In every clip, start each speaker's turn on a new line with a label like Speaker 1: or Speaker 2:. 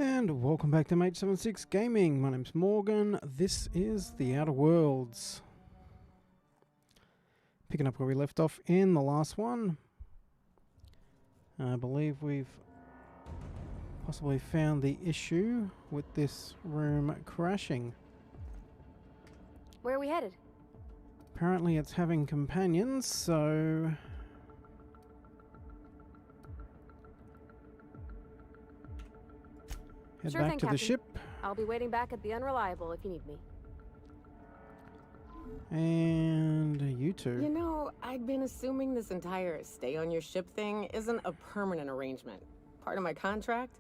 Speaker 1: And welcome back to Mate76 Gaming. My name's Morgan. This is the Outer Worlds. Picking up where we left off in the last one. I believe we've possibly found the issue with this room crashing.
Speaker 2: Where are we headed?
Speaker 1: Apparently it's having companions, so... Head
Speaker 2: Sure
Speaker 1: back
Speaker 2: thing,
Speaker 1: to the
Speaker 2: Captain.
Speaker 1: ship.
Speaker 2: I'll be waiting back at the Unreliable if you need me.
Speaker 1: And you two.
Speaker 3: You know, I'd been assuming this entire stay on your ship thing isn't a permanent arrangement. Part of my contract?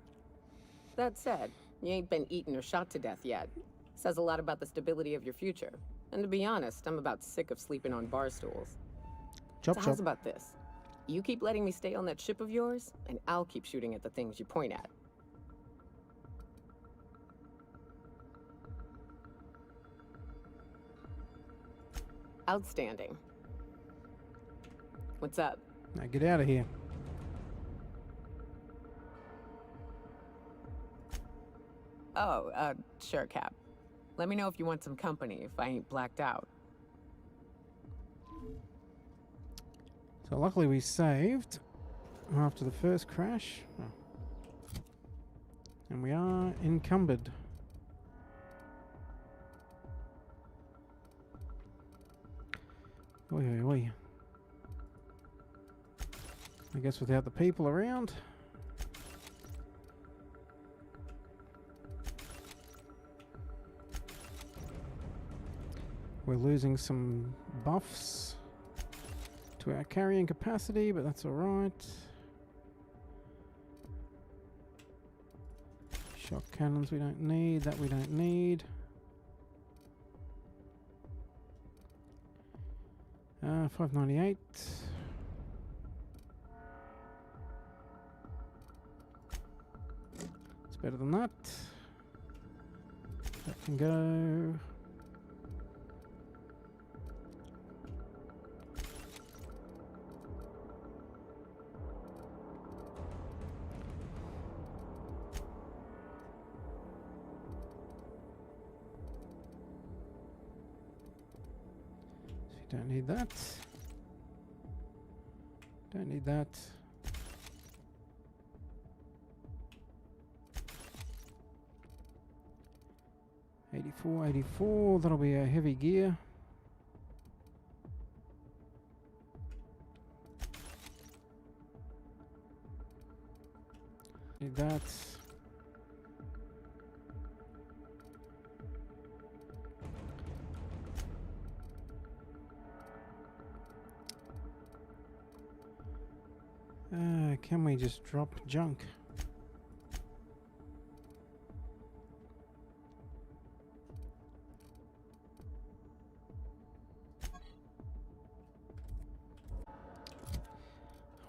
Speaker 3: That said, you ain't been eaten or shot to death yet. Says a lot about the stability of your future. And to be honest, I'm about sick of sleeping on bar stools.
Speaker 1: Chop
Speaker 3: So
Speaker 1: chop.
Speaker 3: how's about this? You keep letting me stay on that ship of yours, and I'll keep shooting at the things you point at. Outstanding. What's up?
Speaker 1: Now get out of here.
Speaker 3: Oh, sure, Cap. Let me know if you want some company if I ain't blacked out.
Speaker 1: So luckily we saved after the first crash. Oh. And we are encumbered. Oi, oi, oi. I guess without the people around. We're losing some buffs to our carrying capacity, but that's alright. Shock cannons we don't need, that we don't need. 598. It's better than that. That can go. Don't need that. Don't need that. $84, $84. That'll be a heavy gear. Need that. Can we just drop junk?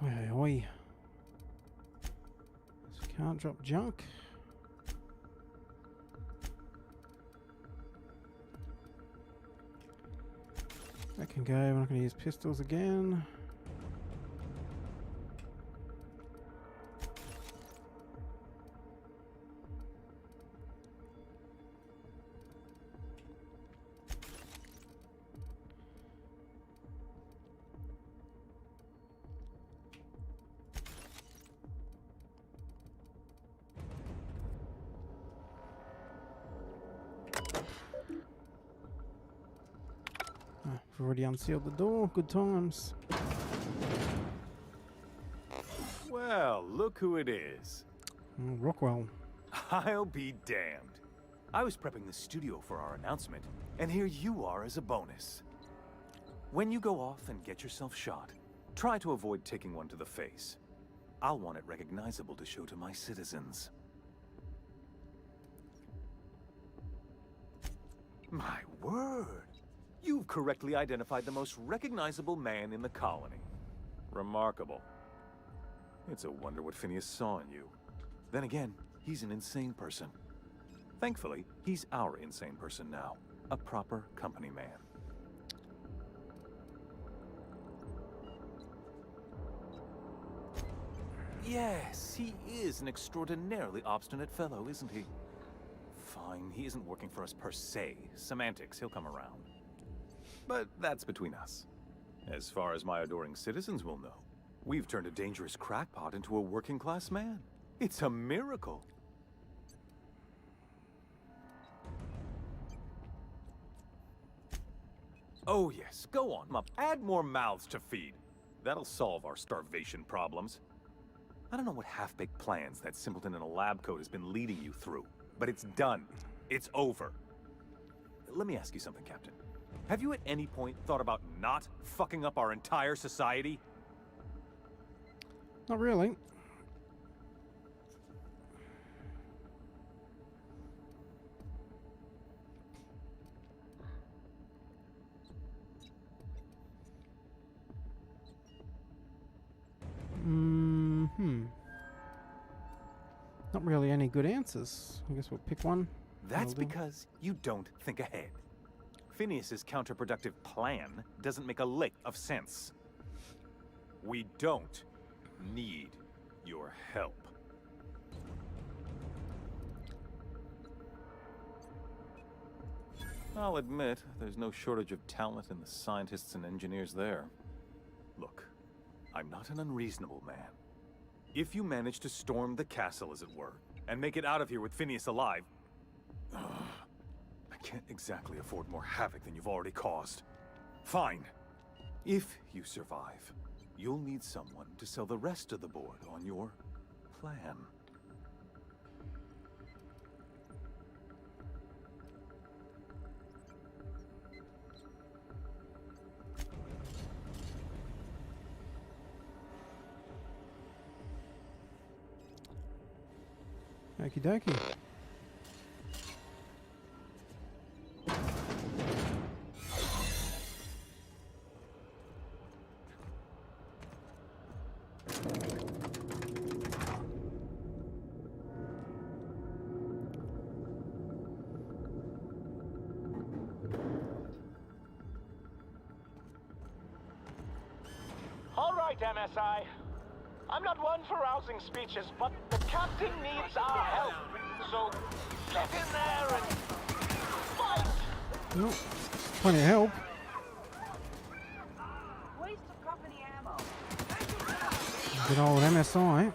Speaker 1: Oi, oi. So can't drop junk. That can go. We're not going to use pistols again. We've already unsealed the door. Good times.
Speaker 4: Well, look who it is.
Speaker 1: Rockwell.
Speaker 4: I'll be damned. I was prepping the studio for our announcement, and here you are as a bonus. When you go off and get yourself shot, try to avoid taking one to the face. I'll want it recognizable to show to my citizens. My word! You've correctly identified the most recognizable man in the colony. Remarkable. It's a wonder what Phineas saw in you. Then again, he's an insane person. Thankfully, he's our insane person now. A proper company man. Yes, he is an extraordinarily obstinate fellow, isn't he? Fine, he isn't working for us per se. Semantics, he'll come around. But that's between us. As far as my adoring citizens will know, we've turned a dangerous crackpot into a working-class man. It's a miracle. Oh yes, go on, Mup. Add more mouths to feed. That'll solve our starvation problems. I don't know what half-baked plans that simpleton in a lab coat has been leading you through, but it's done. It's over. Let me ask you something, Captain. Have you at any point thought about not fucking up our entire society?
Speaker 1: Not really. Not really any good answers. I guess we'll pick one.
Speaker 4: That's because you don't think ahead. Phineas's counterproductive plan doesn't make a lick of sense. We don't need your help. I'll admit, there's no shortage of talent in the scientists and engineers there. Look, I'm not an unreasonable man. If you manage to storm the castle, as it were, and make it out of here with Phineas alive, I can't exactly afford more havoc than you've already caused. Fine. If you survive, you'll need someone to sell the rest of the board on your plan.
Speaker 1: Okie dokie.
Speaker 5: All right, MSI. I'm not one for rousing speeches, but the captain needs our help. So get in there and fight!
Speaker 1: Oh, plenty of help.
Speaker 6: Waste of company ammo.
Speaker 1: Good old MSI.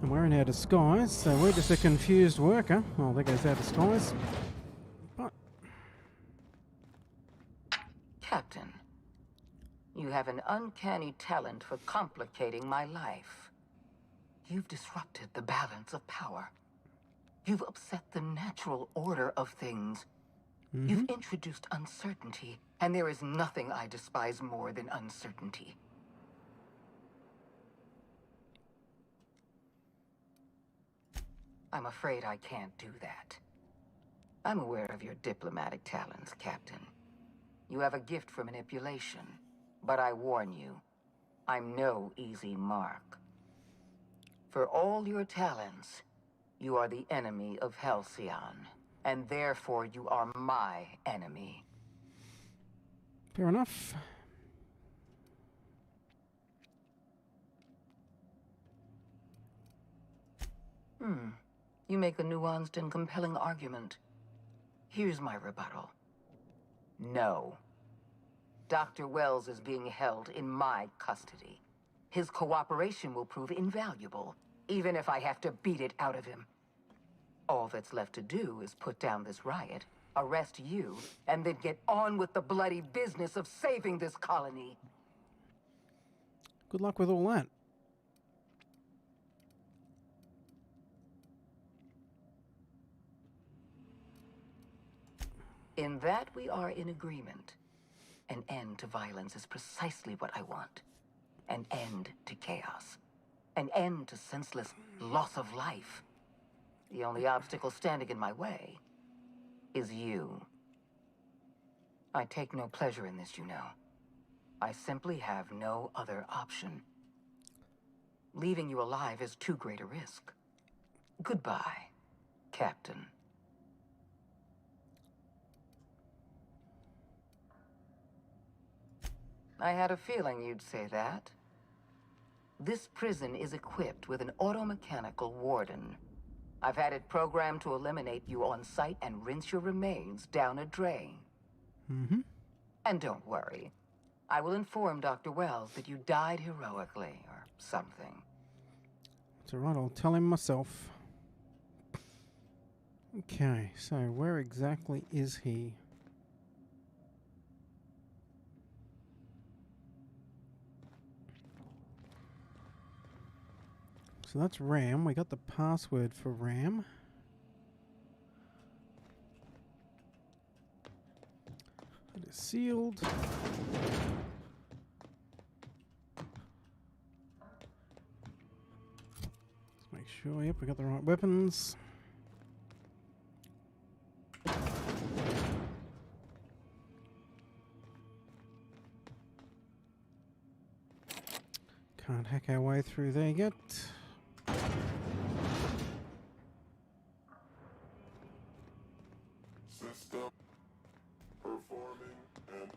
Speaker 1: And we're in our disguise, so we're just a confused worker. Well, there goes our disguise. But
Speaker 6: Captain, you have an uncanny talent for complicating my life. You've disrupted the balance of power. You've upset the natural order of things. You've introduced uncertainty, and there is nothing I despise more than uncertainty. I'm afraid I can't do that. I'm aware of your diplomatic talents, Captain. You have a gift for manipulation, but I warn you, I'm no easy mark. For all your talents, you are the enemy of Halcyon, and therefore you are my enemy.
Speaker 1: fair enough.
Speaker 6: You make a nuanced and compelling argument. Here's my rebuttal. No. Dr. Wells is being held in my custody. His cooperation will prove invaluable, even if I have to beat it out of him. All that's left to do is put down this riot, arrest you, and then get on with the bloody business of saving this colony.
Speaker 1: Good luck with all that.
Speaker 6: In that we are in agreement. An end to violence is precisely what I want. An end to chaos. An end to senseless loss of life. The only obstacle standing in my way is you. I take no pleasure in this, you know. I simply have no other option. Leaving you alive is too great a risk. Goodbye, Captain. I had a feeling you'd say that. This prison is equipped with an automechanical warden. I've had it programmed to eliminate you on sight and rinse your remains down a drain.
Speaker 1: Mm-hmm.
Speaker 6: And don't worry. I will inform Dr. Wells that you died heroically, or something.
Speaker 1: It's alright, I'll tell him myself. Okay, so where exactly is he? So that's RAM. We got the password for RAM. It is sealed. Let's make sure, yep, we got the right weapons. Can't hack our way through there yet.
Speaker 7: System performing and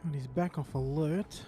Speaker 1: And he's back off alert.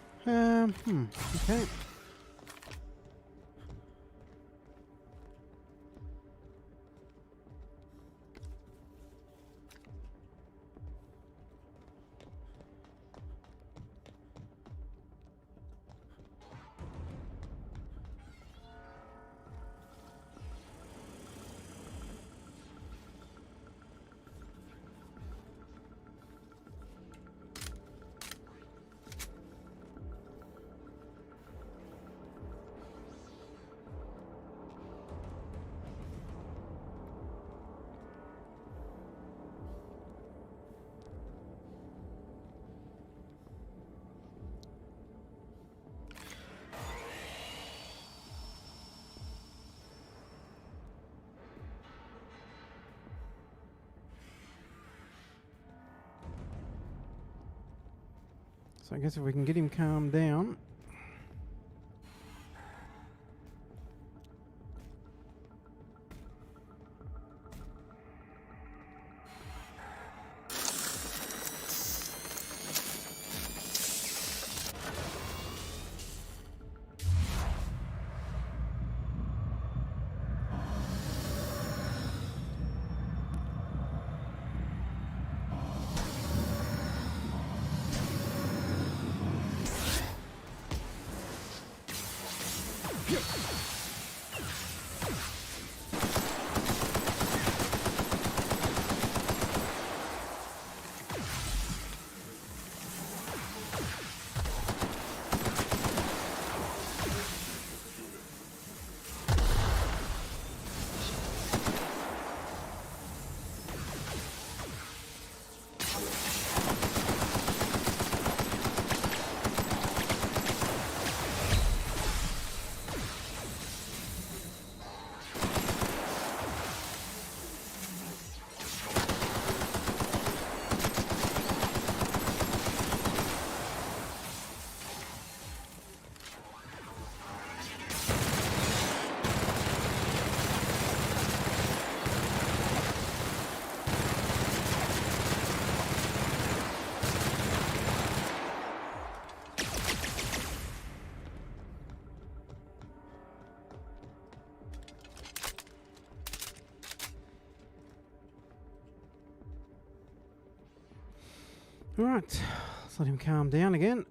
Speaker 7: processing.
Speaker 1: Okay. So I guess if we can get him calmed down. Right, let's let him calm down again.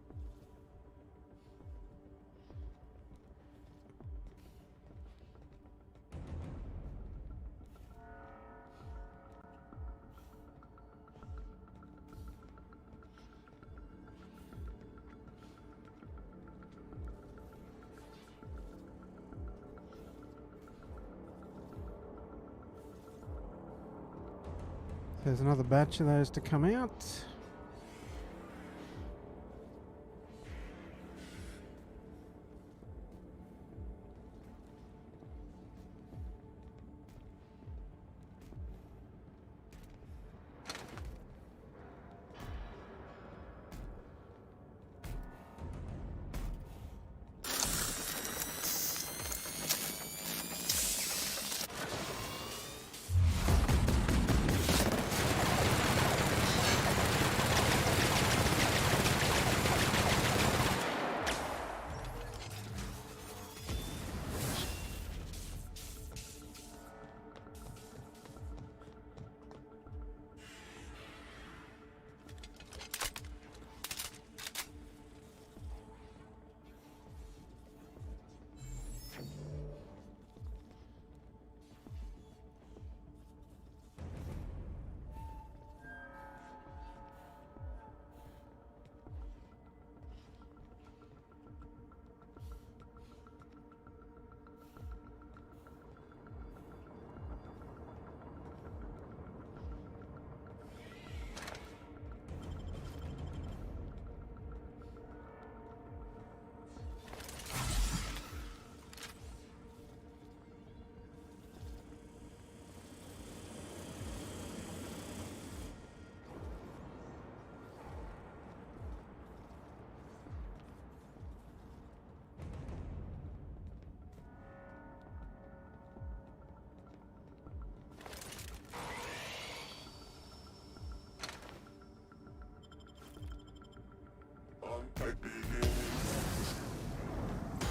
Speaker 1: There's another batch of those to come out.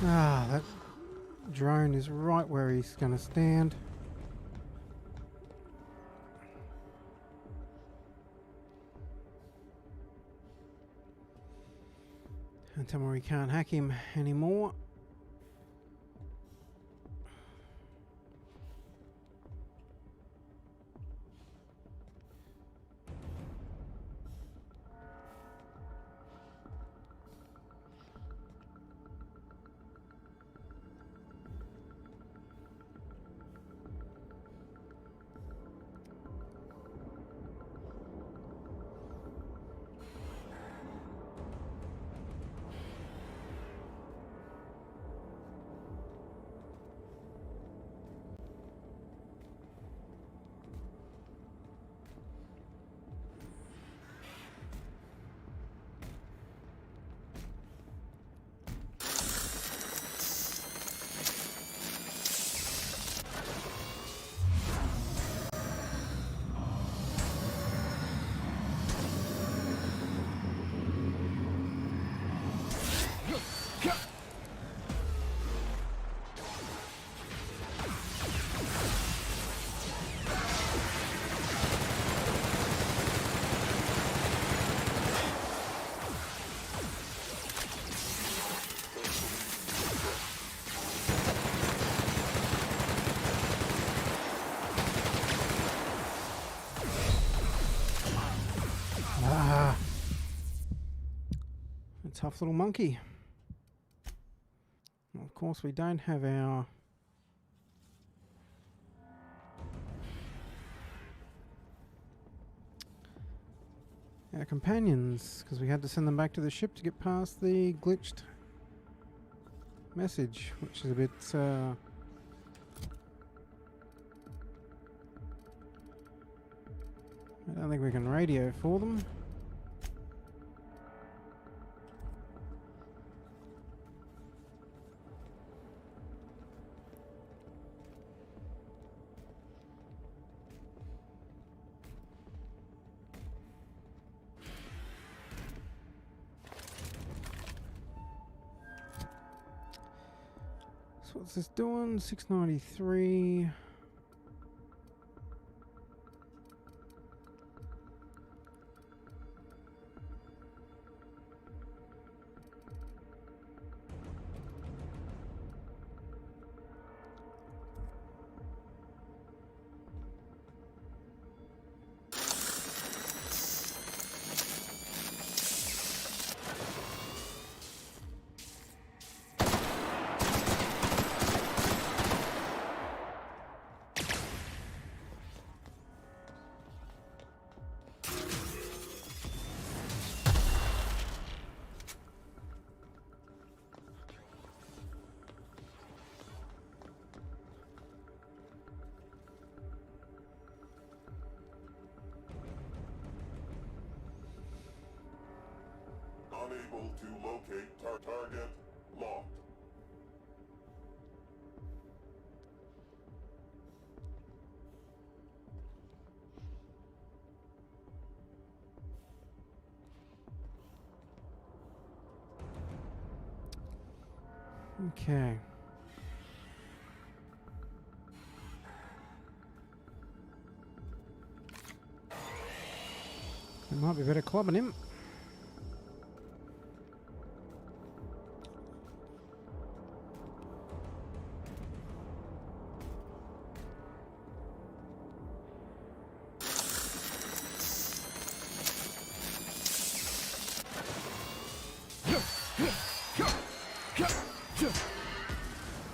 Speaker 1: Ah, that drone is right where he's going to stand. And tell me we can't hack him anymore. A tough little monkey. Well, of course, we don't have our companions because we had to send them back to the ship to get past the glitched message, which is a bit I don't think we can radio for them. So what's this doing? 693.
Speaker 7: Unable to locate target locked.
Speaker 1: Okay. It might be better clubbing him.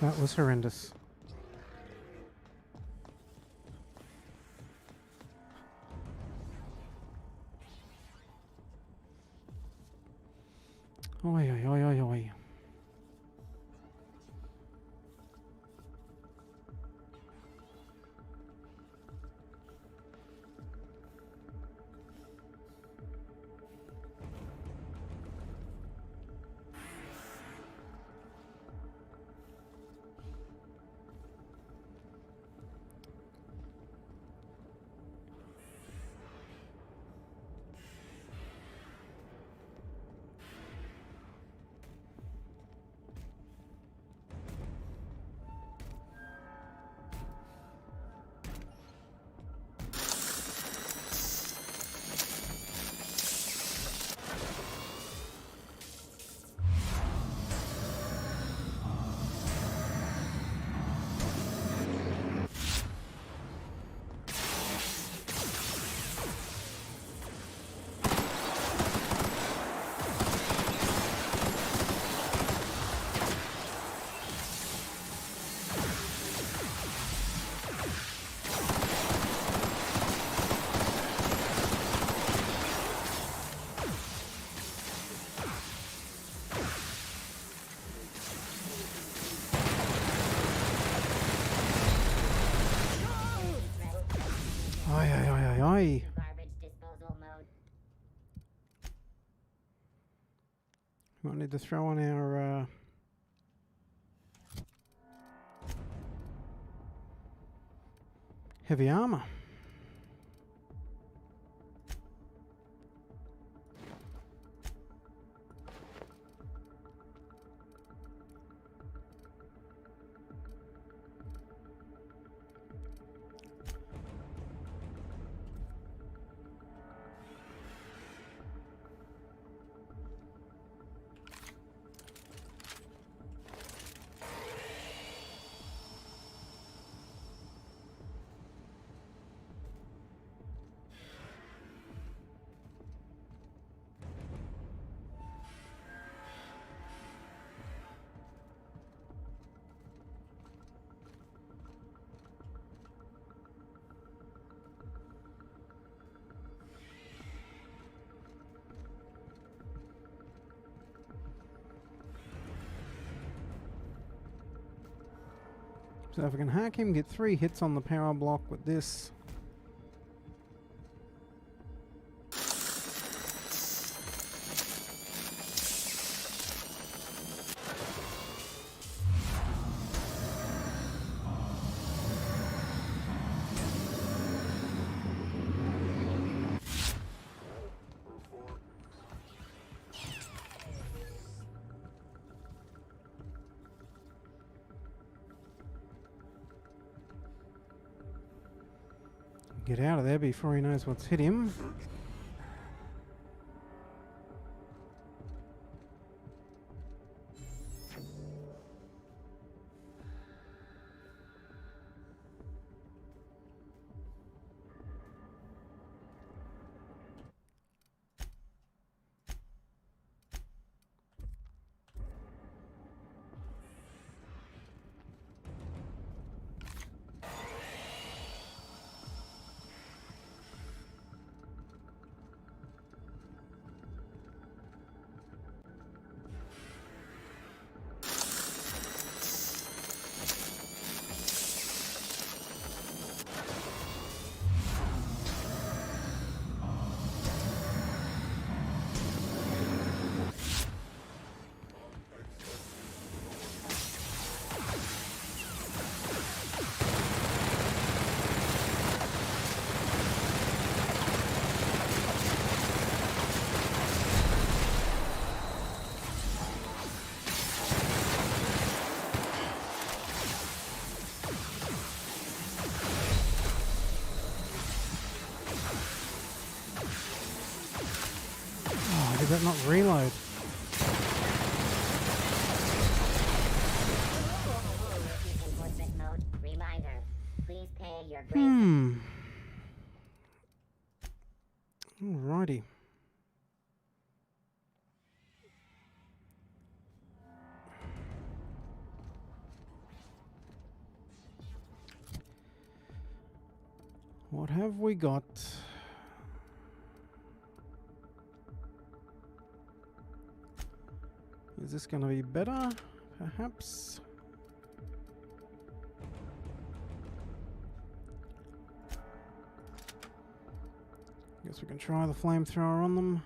Speaker 1: That was horrendous. Oi, oi, oi, oi, oi. Oi, oi, oi, oi, oi.
Speaker 8: Garbage disposal mode.
Speaker 1: Might need to throw on our heavy armor. So if I can hack him, get 3 hits on the power block with this. Get out of there before he knows what's hit him. that not reload?
Speaker 8: Enforcement mode. Reminder. Please pay your
Speaker 1: Alrighty. What have we got? Is this going to be better? Perhaps. Guess we can try the flamethrower on them.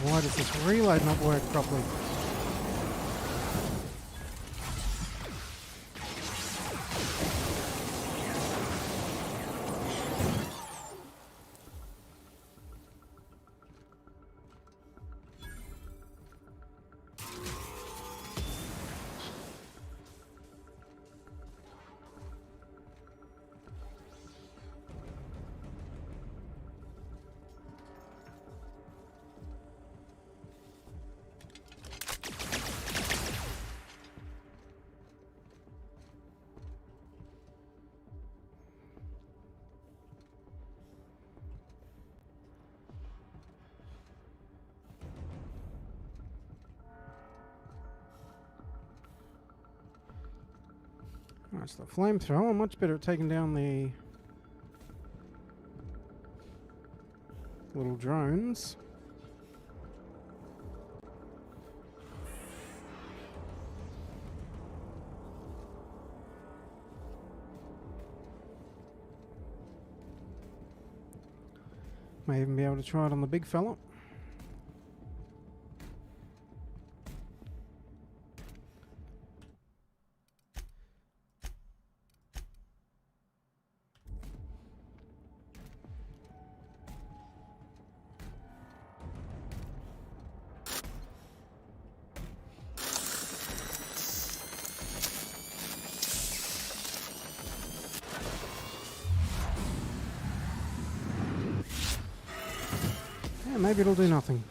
Speaker 1: Why does this reload not work properly? That's the flamethrower. Much better at taking down the little drones. May even be able to try it on the big fella. Yeah, maybe it'll do nothing.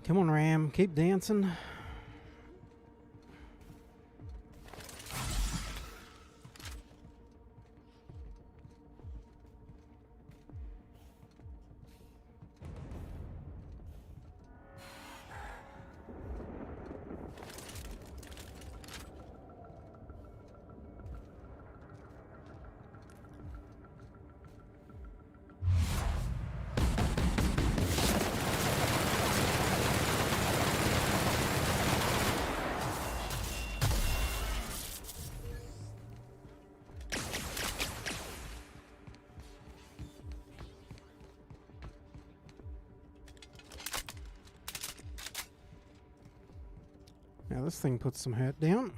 Speaker 1: Come on, Ram. Keep dancing. Now this thing puts some hurt down.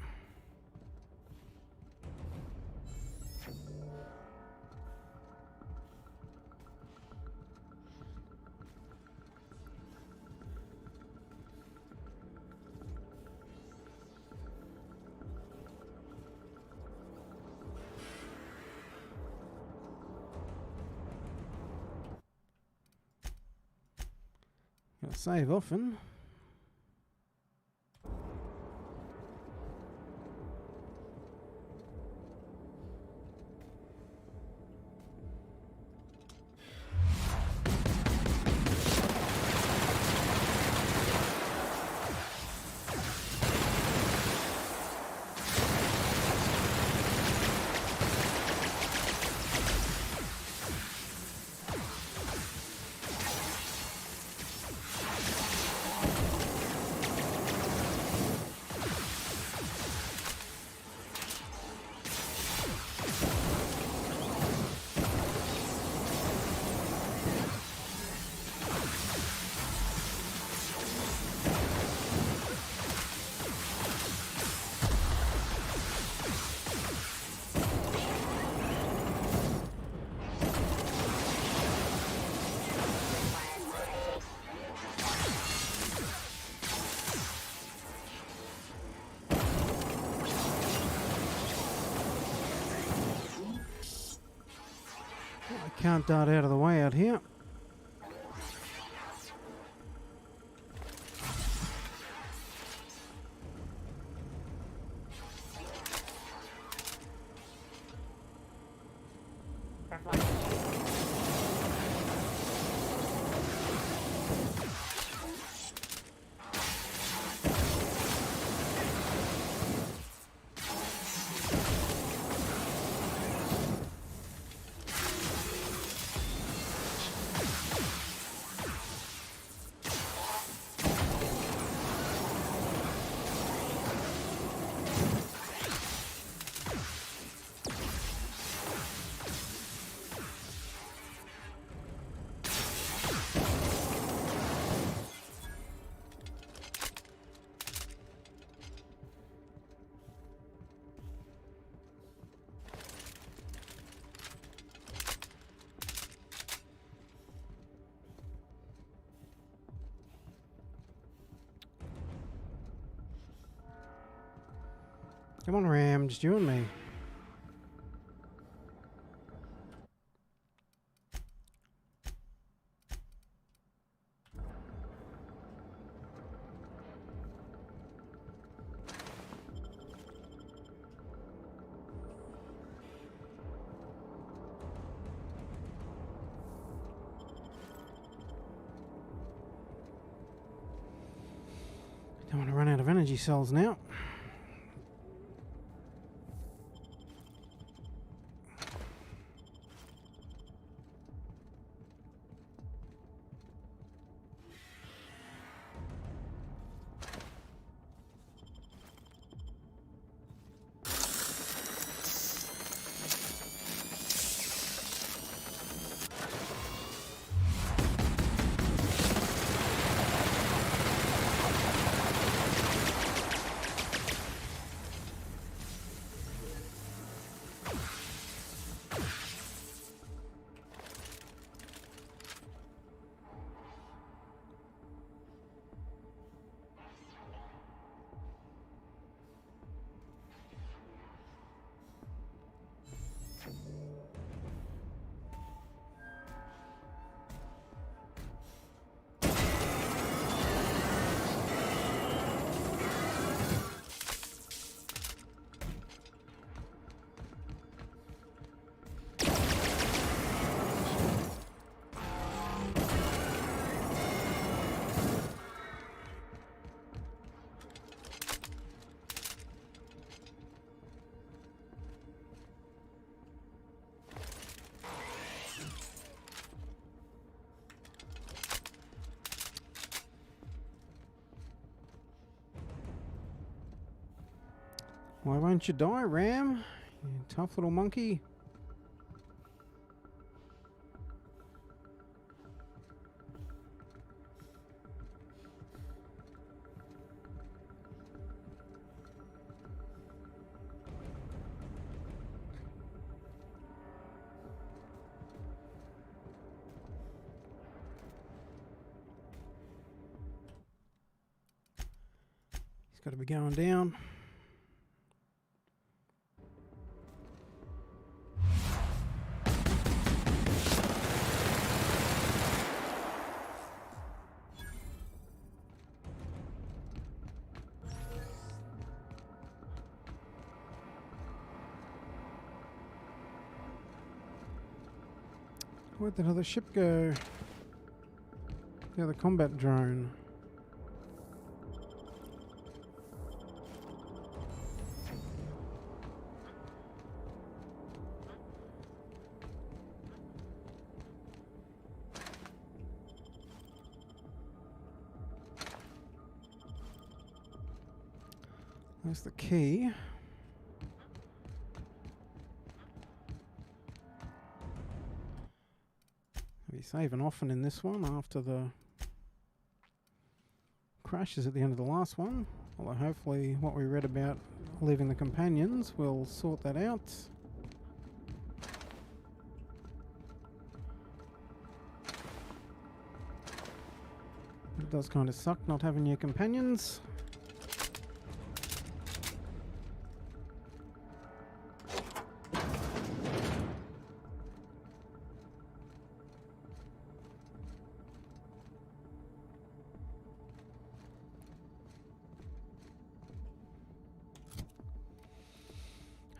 Speaker 1: save often. Can't dart out of the way out here. Come on, Ram, just you and me. Don't want to run out of energy cells now. Why won't you die, Ram? You tough little monkey. He's got to be going down. Where'd that other ship go? The other combat drone. There's the key. I'll be saving often in this one after the crashes at the end of the last one. Although hopefully what we read about leaving the companions will sort that out. It does kind of suck not having your companions.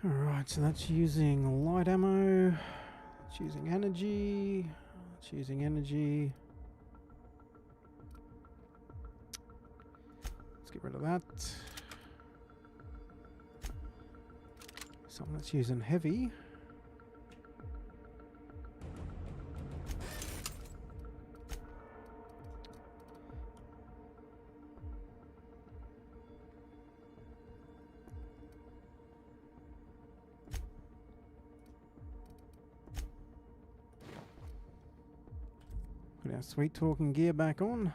Speaker 1: Alright, so that's using light ammo, it's using energy, it's using energy. Let's get rid of that. Something that's using heavy. Put our sweet talking gear back on.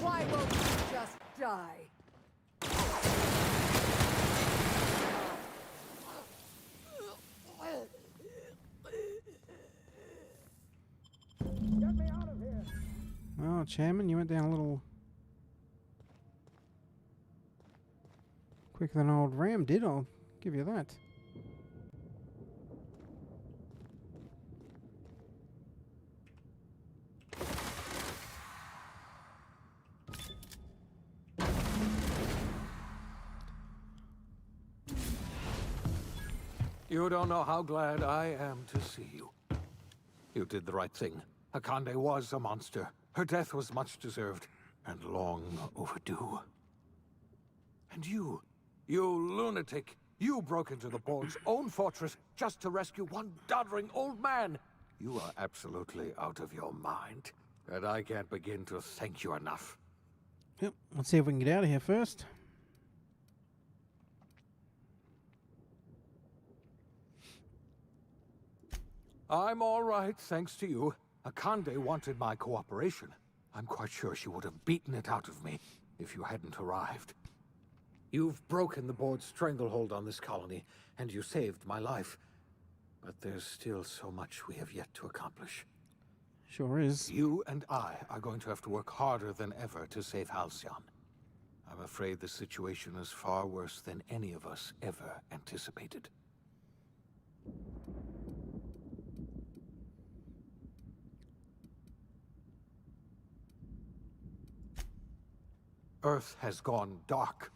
Speaker 9: Why won't you just die?
Speaker 5: Get me out of here!
Speaker 1: Oh, Chairman, you went down a little quicker than old Ram did, I'll give you that.
Speaker 10: You don't know how glad I am to see you. You did the right thing. Akande was a monster. Her death was much deserved, and long overdue. And you lunatic, you broke into the board's own fortress just to rescue one doddering old man. You are absolutely out of your mind, and I can't begin to thank you enough.
Speaker 1: Yep, let's see if we can get out of here first.
Speaker 10: I'm all right, thanks to you. Akande wanted my cooperation. I'm quite sure she would have beaten it out of me if you hadn't arrived. You've broken the board's stranglehold on this colony, and you saved my life. But there's still so much we have yet to accomplish.
Speaker 1: Sure is.
Speaker 10: You and I are going to have to work harder than ever to save Halcyon. I'm afraid the situation is far worse than any of us ever anticipated. Earth has gone dark.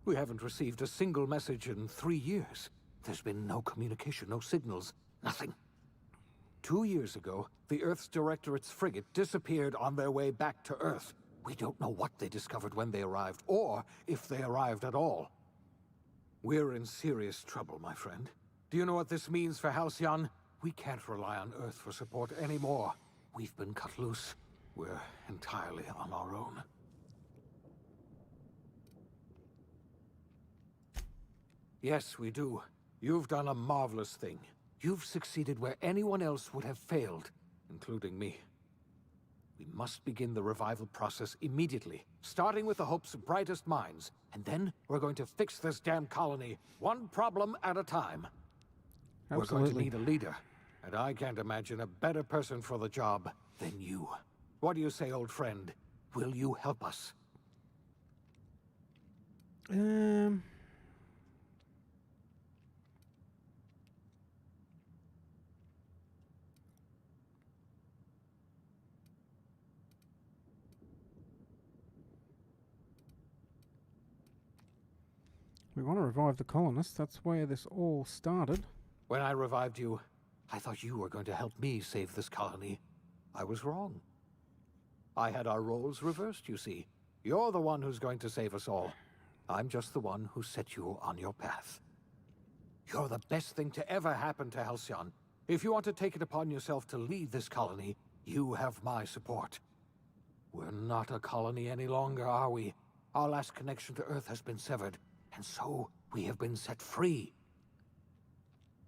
Speaker 10: We haven't received a single message in 3 years. There's been no communication, no signals, nothing. 2 years ago, the Earth's Directorate's frigate disappeared on their way back to Earth. We don't know what they discovered when they arrived, or if they arrived at all. We're in serious trouble, my friend. Do you know what this means for Halcyon? We can't rely on Earth for support anymore. We've been cut loose. We're entirely on our own. Yes, we do. You've done a marvelous thing. You've succeeded where anyone else would have failed, including me. We must begin the revival process immediately, starting with the Hope's brightest minds. And then we're going to fix this damn colony, one problem at a time.
Speaker 1: Absolutely.
Speaker 10: We're going to need a leader, and I can't imagine a better person for the job than you. What do you say, old friend? Will you help us?
Speaker 1: We want to revive the colonists. That's where this all started.
Speaker 10: When I revived you, I thought you were going to help me save this colony. I was wrong. I had our roles reversed, you see. You're the one who's going to save us all. I'm just the one who set you on your path. You're the best thing to ever happen to Halcyon. If you want to take it upon yourself to lead this colony, you have my support. We're not a colony any longer, are we? Our last connection to Earth has been severed, and so we have been set free.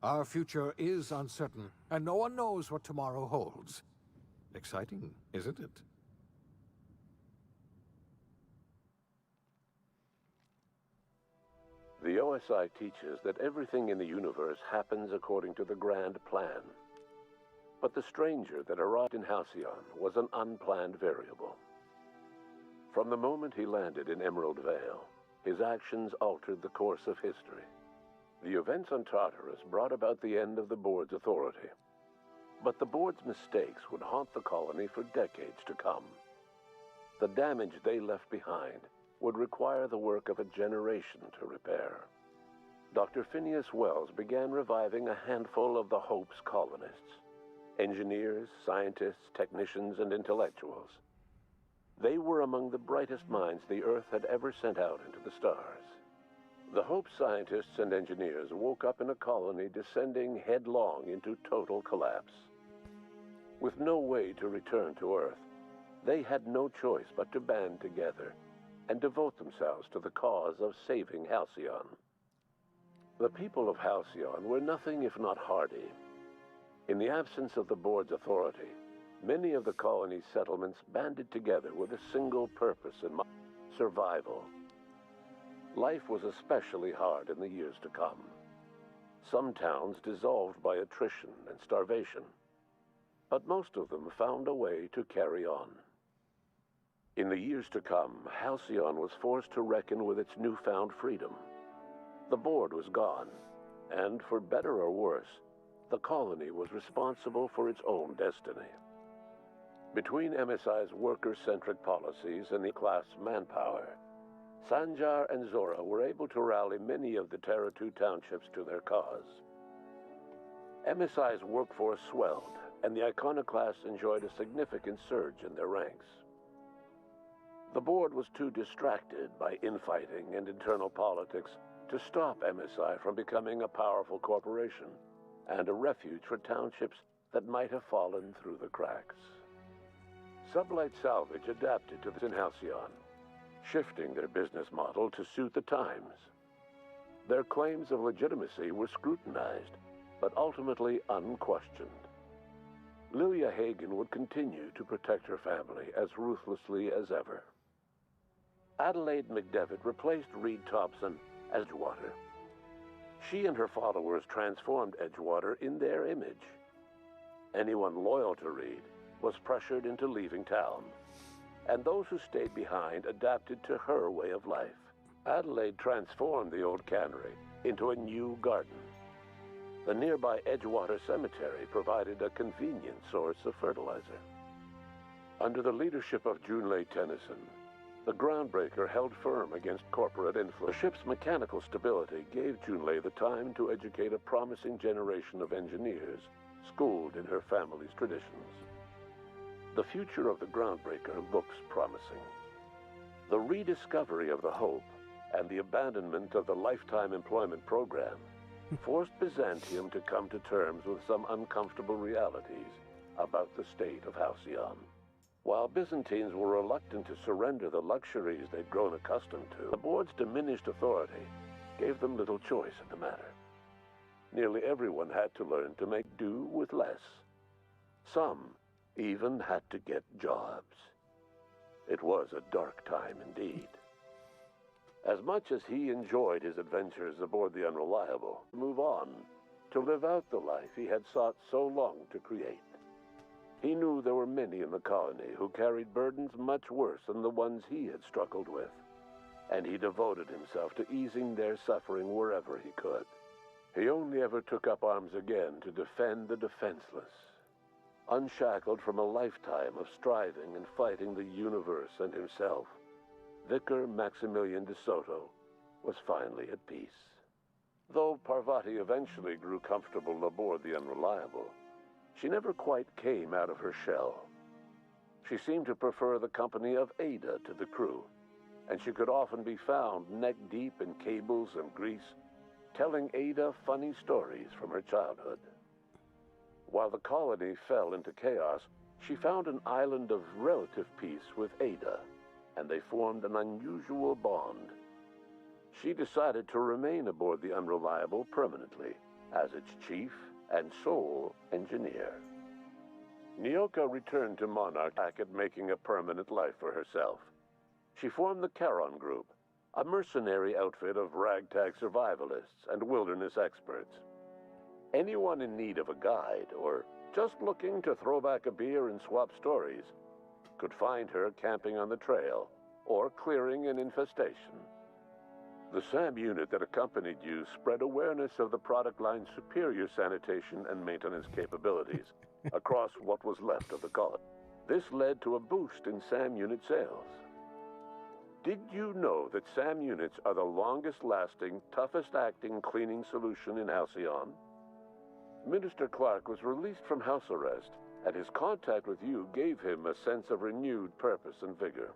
Speaker 10: Our future is uncertain, and no one knows what tomorrow holds. Exciting, isn't it?
Speaker 11: The OSI teaches that everything in the universe happens according to the grand plan. But the stranger that arrived in Halcyon was an unplanned variable. From the moment he landed in Emerald Vale, his actions altered the course of history. The events on Tartarus brought about the end of the Board's authority. But the Board's mistakes would haunt the colony for decades to come. The damage they left behind would require the work of a generation to repair. Dr. Phineas Wells began reviving a handful of the Hope's colonists. Engineers, scientists, technicians, and intellectuals. They were among the brightest minds the Earth had ever sent out into the stars. The Hope scientists and engineers woke up in a colony descending headlong into total collapse. With no way to return to Earth, they had no choice but to band together and devote themselves to the cause of saving Halcyon. The people of Halcyon were nothing if not hardy. In the absence of the Board's authority, many of the colony's settlements banded together with a single purpose in mind: survival. Life was especially hard in the years to come. Some towns dissolved by attrition and starvation, but most of them found a way to carry on. In the years to come, Halcyon was forced to reckon with its newfound freedom. The Board was gone, and for better or worse, the colony was responsible for its own destiny. Between MSI's worker-centric policies and the class manpower, Sanjar and Zora were able to rally many of the Terra 2 townships to their cause. MSI's workforce swelled, and the Iconoclasts enjoyed a significant surge in their ranks. The Board was too distracted by infighting and internal politics to stop MSI from becoming a powerful corporation and a refuge for townships that might have fallen through the cracks. Sublight Salvage adapted to this in Halcyon, shifting their business model to suit the times. Their claims of legitimacy were scrutinized, but ultimately unquestioned. Lilia Hagen would continue to protect her family as ruthlessly as ever. Adelaide McDevitt replaced Reed Thompson as Edgewater. She and her followers transformed Edgewater in their image. Anyone loyal to Reed was pressured into leaving town, and those who stayed behind adapted to her way of life. Adelaide transformed the old cannery into a new garden. The nearby Edgewater Cemetery provided a convenient source of fertilizer. Under the leadership of Junlei Tennyson, the Groundbreaker held firm against corporate influence. The ship's mechanical stability gave Junlei the time to educate a promising generation of engineers schooled in her family's traditions. The future of the Groundbreaker looks promising. The rediscovery of the Hope and the abandonment of the lifetime employment program forced Byzantium to come to terms with some uncomfortable realities about the state of Halcyon. While Byzantines were reluctant to surrender the luxuries they'd grown accustomed to, the Board's diminished authority gave them little choice in the matter. Nearly everyone had to learn to make do with less. Some even had to get jobs. It was a dark time indeed. As much as he enjoyed his adventures aboard the Unreliable, move on to live out the life he had sought so long to create. He knew there were many in the colony who carried burdens much worse than the ones he had struggled with, and he devoted himself to easing their suffering wherever he could. He only ever took up arms again to defend the defenseless. Unshackled from a lifetime of striving and fighting the universe and himself, Vicar Maximilian de Soto was finally at peace. Though Parvati eventually grew comfortable aboard the Unreliable, she never quite came out of her shell. She seemed to prefer the company of Ada to the crew, and she could often be found neck-deep in cables and grease, telling Ada funny stories from her childhood. While the colony fell into chaos, she found an island of relative peace with Ada, and they formed an unusual bond. She decided to remain aboard the Unreliable permanently as its chief and sole engineer. Nyoka returned to Monarch at making a permanent life for herself. She formed the Charon Group, a mercenary outfit of ragtag survivalists and wilderness experts. Anyone in need of a guide or just looking to throw back a beer and swap stories could find her camping on the trail or clearing an infestation. The SAM unit that accompanied you spread awareness of the product line's superior sanitation and maintenance capabilities across what was left of the colony. This led to a boost in SAM unit sales. Did you know that SAM units are the longest-lasting, toughest-acting cleaning solution in Halcyon? Minister Clark was released from house arrest, and his contact with you gave him a sense of renewed purpose and vigor.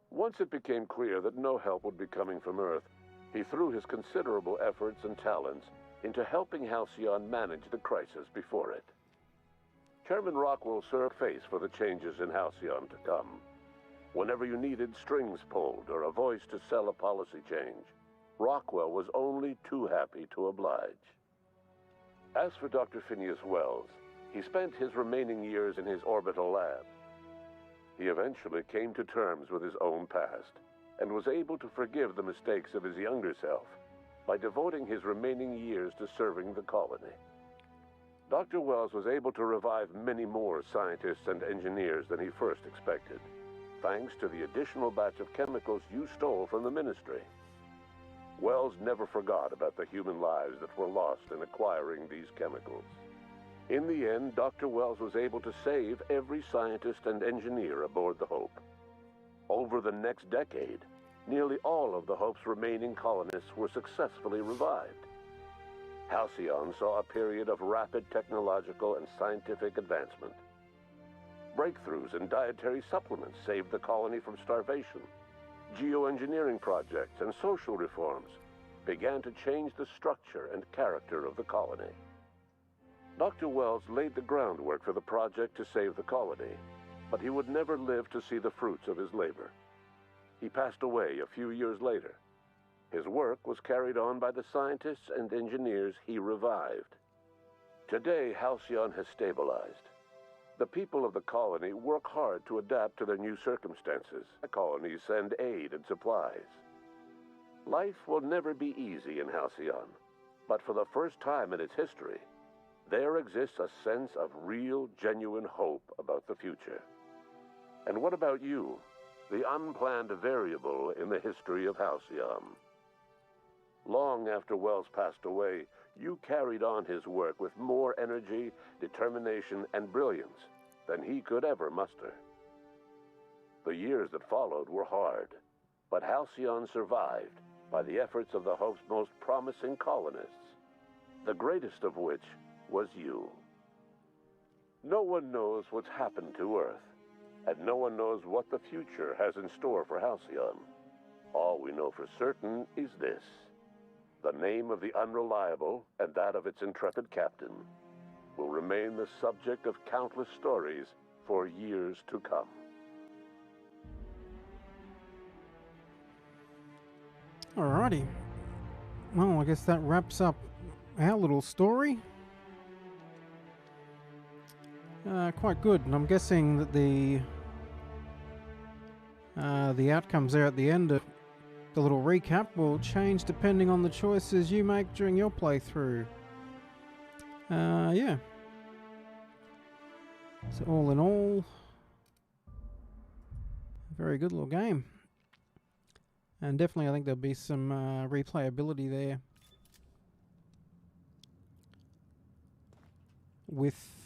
Speaker 11: Once it became clear that no help would be coming from Earth, he threw his considerable efforts and talents into helping Halcyon manage the crisis before it. Chairman Rockwell served face for the changes in Halcyon to come. Whenever you needed strings pulled or a voice to sell a policy change, Rockwell was only too happy to oblige. As for Dr. Phineas Wells, he spent his remaining years in his orbital lab. He eventually came to terms with his own past and was able to forgive the mistakes of his younger self by devoting his remaining years to serving the colony. Dr. Wells was able to revive many more scientists and engineers than he first expected, thanks to the additional batch of chemicals you stole from the Ministry. Wells never forgot about the human lives that were lost in acquiring these chemicals. In the end, Dr. Wells was able to save every scientist and engineer aboard the Hope. Over the next decade, nearly all of the Hope's remaining colonists were successfully revived. Halcyon saw a period of rapid technological and scientific advancement. Breakthroughs in dietary supplements saved the colony from starvation. Geoengineering projects and social reforms began to change the structure and character of the colony. Dr. Wells laid the groundwork for the project to save the colony, but he would never live to see the fruits of his labor. He passed away a few years later. His work was carried on by the scientists and engineers he revived. Today, Halcyon has stabilized. The people of the colony work hard to adapt to their new circumstances. The colonies send aid and supplies. Life will never be easy in Halcyon, but for the first time in its history, there exists a sense of real, genuine hope about the future. And what about you, the unplanned variable in the history of Halcyon? Long after Wells passed away, you carried on his work with more energy, determination, and brilliance than he could ever muster. The years that followed were hard, but Halcyon survived by the efforts of the Hope's most promising colonists, the greatest of which was you. No one knows what's happened to Earth, and no one knows what the future has in store for Halcyon. All we know for certain is this: the name of the Unreliable and that of its intrepid captain will remain the subject of countless stories for years to come.
Speaker 1: Alrighty. Well, I guess that wraps up our little story. Quite good, and I'm guessing that the outcomes there at the end of the little recap will change depending on the choices you make during your playthrough. Yeah. So all in all, very good little game. And definitely I think there'll be some replayability there with...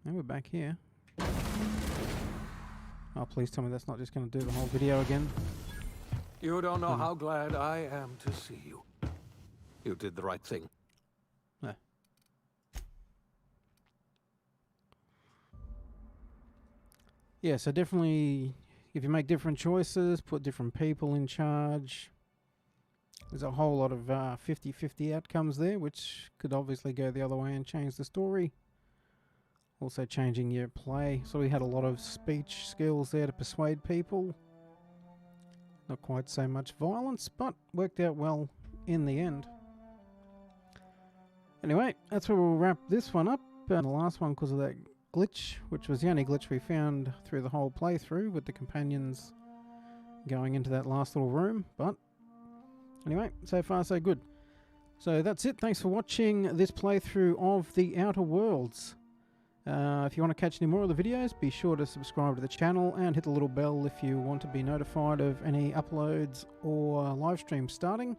Speaker 1: And we're back here. Oh, please tell me that's not just going to do the whole video again.
Speaker 10: You don't know how glad I am to see you. You did the right thing.
Speaker 1: No. Yeah, so definitely, if you make different choices, put different people in charge, there's a whole lot of 50-50 outcomes there, which could obviously go the other way and change the story. Also changing your play. So we had a lot of speech skills there to persuade people. Not quite so much violence, but worked out well in the end. Anyway, that's where we'll wrap this one up. And the last one, because of that glitch, which was the only glitch we found through the whole playthrough, with the companions going into that last little room. But anyway, so far so good. So that's it. Thanks for watching this playthrough of The Outer Worlds. If you want to catch any more of the videos, be sure to subscribe to the channel and hit the little bell if you want to be notified of any uploads or live streams starting.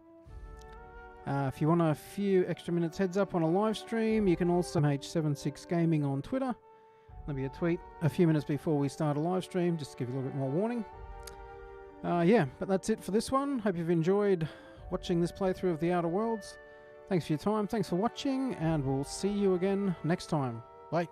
Speaker 1: If you want a few extra minutes heads up on a live stream, you can also H76 Gaming on Twitter. There'll be a tweet a few minutes before we start a live stream, just to give you a little bit more warning. Yeah, but that's it for this one. Hope you've enjoyed watching this playthrough of The Outer Worlds. Thanks for your time, thanks for watching, and we'll see you again next time. Bye.